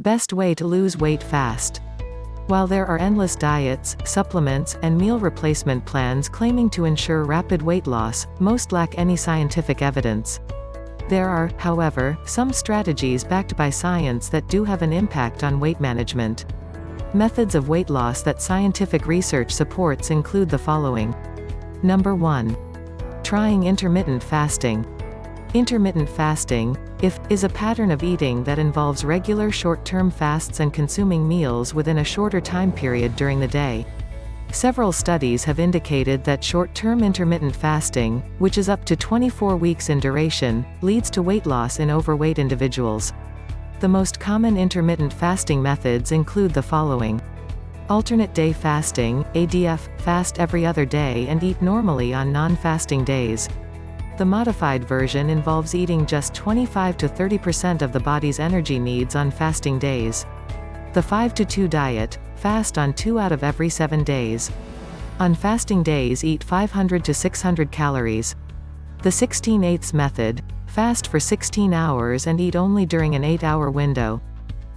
Best way to lose weight fast. While there are endless diets, supplements, and meal replacement plans claiming to ensure rapid weight loss, most lack any scientific evidence. There are, however, some strategies backed by science that do have an impact on weight management. Methods of weight loss that scientific research supports include the following. Number 1. Trying intermittent fasting. Intermittent fasting, is a pattern of eating that involves regular short-term fasts and consuming meals within a shorter time period during the day. Several studies have indicated that short-term intermittent fasting, which is up to 24 weeks in duration, leads to weight loss in overweight individuals. The most common intermittent fasting methods include the following. Alternate day fasting, ADF, fast every other day and eat normally on non-fasting days. The modified version involves eating just 25 to 30% of the body's energy needs on fasting days. The 5-2 diet, fast on 2 out of every 7 days. On fasting days eat 500 to 600 calories. The 16/8 method, fast for 16 hours and eat only during an 8-hour window.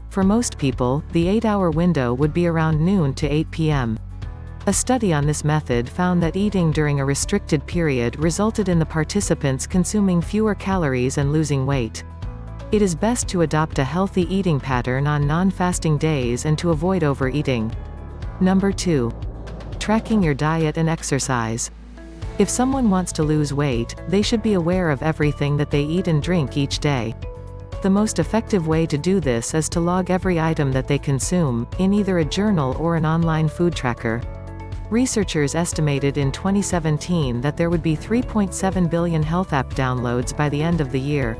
For most people, the 8-hour window would be around noon to 8 p.m. A study on this method found that eating during a restricted period resulted in the participants consuming fewer calories and losing weight. It is best to adopt a healthy eating pattern on non-fasting days and to avoid overeating. Number 2. Tracking your diet and exercise. If someone wants to lose weight, they should be aware of everything that they eat and drink each day. The most effective way to do this is to log every item that they consume, in either a journal or an online food tracker. Researchers estimated in 2017 that there would be 3.7 billion health app downloads by the end of the year.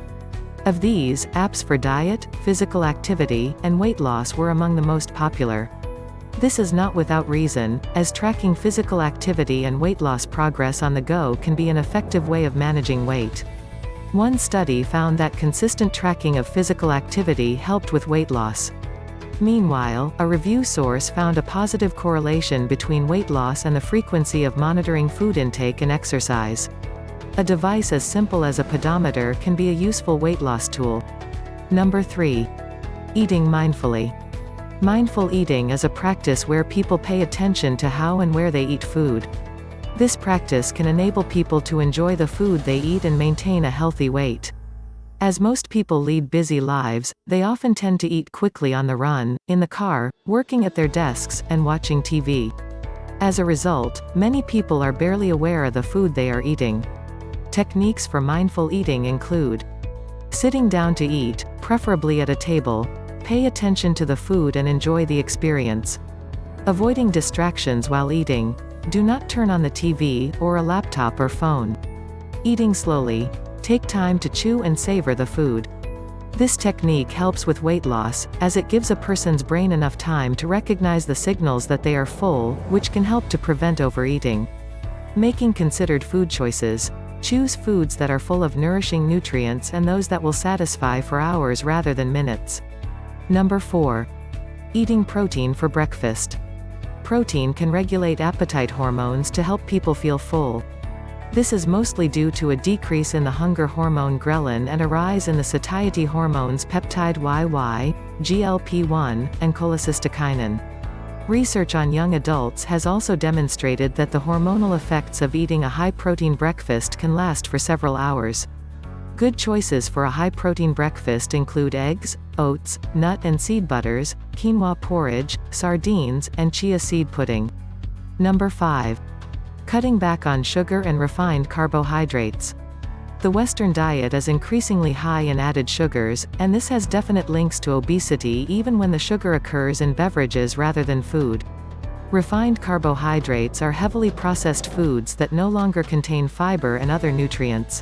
Of these, apps for diet, physical activity, and weight loss were among the most popular. This is not without reason, as tracking physical activity and weight loss progress on the go can be an effective way of managing weight. One study found that consistent tracking of physical activity helped with weight loss. Meanwhile, a review source found a positive correlation between weight loss and the frequency of monitoring food intake and exercise. A device as simple as a pedometer can be a useful weight loss tool. Number 3. Eating mindfully. Mindful eating is a practice where people pay attention to how and where they eat food. This practice can enable people to enjoy the food they eat and maintain a healthy weight. As most people lead busy lives, they often tend to eat quickly on the run, in the car, working at their desks, and watching TV. As a result, many people are barely aware of the food they are eating. Techniques for mindful eating include sitting down to eat, preferably at a table. Pay attention to the food and enjoy the experience. Avoiding distractions while eating. Do not turn on the TV, or a laptop or phone. Eating slowly. Take time to chew and savor the food. This technique helps with weight loss, as it gives a person's brain enough time to recognize the signals that they are full, which can help to prevent overeating. Making considered food choices. Choose foods that are full of nourishing nutrients and those that will satisfy for hours rather than minutes. Number 4. Eating protein for breakfast. Protein can regulate appetite hormones to help people feel full. This is mostly due to a decrease in the hunger hormone ghrelin and a rise in the satiety hormones peptide YY, GLP-1, and cholecystokinin. Research on young adults has also demonstrated that the hormonal effects of eating a high-protein breakfast can last for several hours. Good choices for a high-protein breakfast include eggs, oats, nut and seed butters, quinoa porridge, sardines, and chia seed pudding. Number 5. Cutting back on sugar and refined carbohydrates. The Western diet is increasingly high in added sugars, and this has definite links to obesity even when the sugar occurs in beverages rather than food. Refined carbohydrates are heavily processed foods that no longer contain fiber and other nutrients.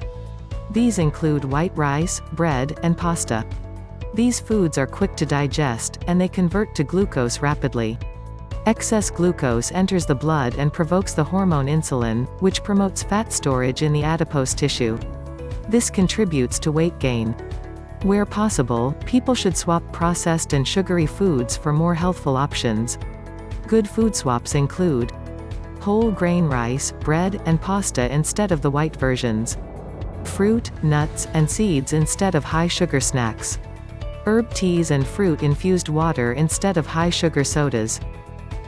These include white rice, bread, and pasta. These foods are quick to digest, and they convert to glucose rapidly. Excess glucose enters the blood and provokes the hormone insulin, which promotes fat storage in the adipose tissue. This contributes to weight gain. Where possible, people should swap processed and sugary foods for more healthful options. Good food swaps include whole grain rice, bread, and pasta instead of the white versions. Fruit, nuts, and seeds instead of high-sugar snacks. Herb teas and fruit-infused water instead of high-sugar sodas.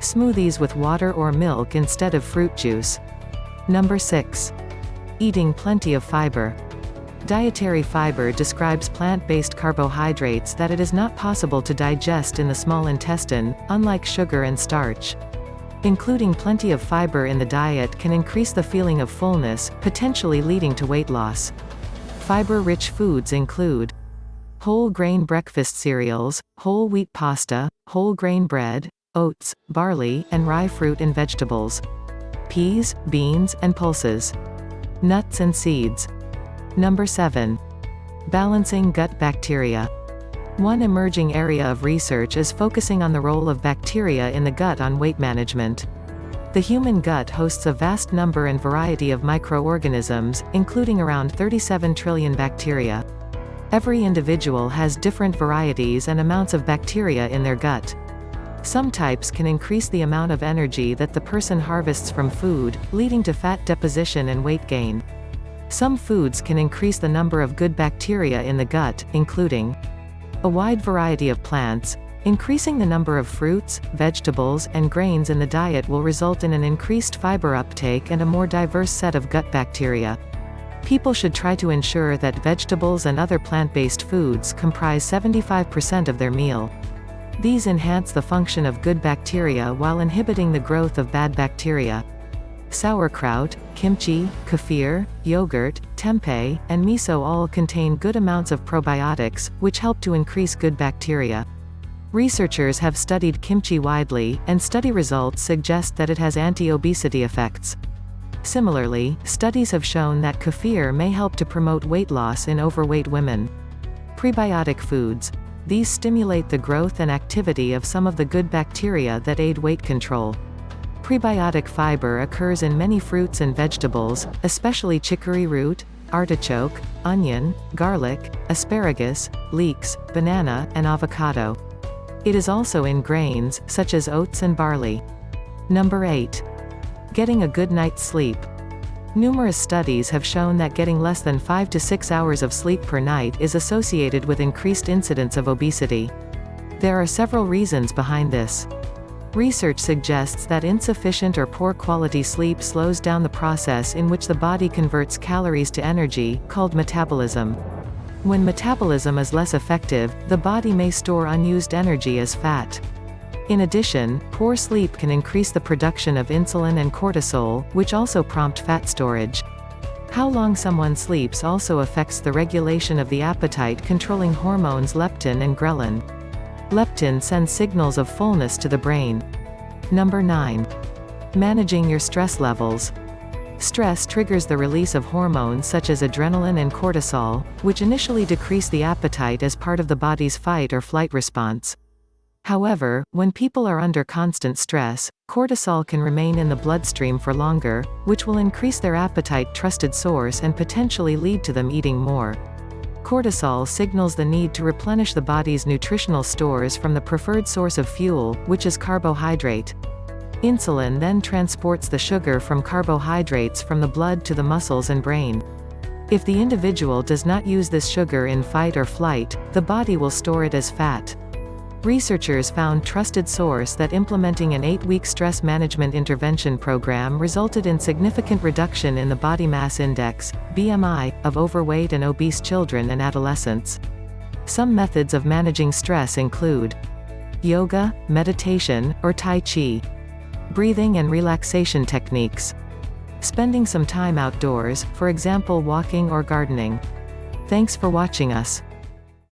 Smoothies with water or milk instead of fruit juice. Number 6. Eating plenty of fiber. Dietary fiber describes plant-based carbohydrates that it is not possible to digest in the small intestine, unlike sugar and starch. Including plenty of fiber in the diet can increase the feeling of fullness, potentially leading to weight loss. Fiber-rich foods include whole grain breakfast cereals, whole wheat pasta, whole grain bread, oats, barley, and rye fruit and vegetables. Peas, beans, and pulses. Nuts and seeds. Number 7. Balancing gut bacteria. One emerging area of research is focusing on the role of bacteria in the gut on weight management. The human gut hosts a vast number and variety of microorganisms, including around 37 trillion bacteria. Every individual has different varieties and amounts of bacteria in their gut. Some types can increase the amount of energy that the person harvests from food, leading to fat deposition and weight gain. Some foods can increase the number of good bacteria in the gut, including a wide variety of plants. Increasing the number of fruits, vegetables, and grains in the diet will result in an increased fiber uptake and a more diverse set of gut bacteria. People should try to ensure that vegetables and other plant-based foods comprise 75% of their meal. These enhance the function of good bacteria while inhibiting the growth of bad bacteria. Sauerkraut, kimchi, kefir, yogurt, tempeh, and miso all contain good amounts of probiotics, which help to increase good bacteria. Researchers have studied kimchi widely, and study results suggest that it has anti-obesity effects. Similarly, studies have shown that kefir may help to promote weight loss in overweight women. Prebiotic foods. These stimulate the growth and activity of some of the good bacteria that aid weight control. Prebiotic fiber occurs in many fruits and vegetables, especially chicory root, artichoke, onion, garlic, asparagus, leeks, banana, and avocado. It is also in grains, such as oats and barley. Number 8. Getting a good night's sleep. Numerous studies have shown that getting less than 5 to 6 hours of sleep per night is associated with increased incidence of obesity. There are several reasons behind this. Research suggests that insufficient or poor quality sleep slows down the process in which the body converts calories to energy, called metabolism. When metabolism is less effective, the body may store unused energy as fat. In addition, poor sleep can increase the production of insulin and cortisol, which also prompt fat storage. How long someone sleeps also affects the regulation of the appetite-controlling hormones leptin and ghrelin. Leptin sends signals of fullness to the brain. Number 9. Managing your stress levels. Stress triggers the release of hormones such as adrenaline and cortisol, which initially decrease the appetite as part of the body's fight or flight response. However, when people are under constant stress, cortisol can remain in the bloodstream for longer, which will increase their appetite trusted source and potentially lead to them eating more. Cortisol signals the need to replenish the body's nutritional stores from the preferred source of fuel, which is carbohydrate. Insulin then transports the sugar from carbohydrates from the blood to the muscles and brain. If the individual does not use this sugar in fight or flight, the body will store it as fat. Researchers found trusted source that implementing an 8-week stress management intervention program resulted in significant reduction in the body mass index, BMI, of overweight and obese children and adolescents. Some methods of managing stress include yoga, meditation, or Tai Chi, breathing and relaxation techniques, spending some time outdoors, for example walking or gardening. Thanks for watching us.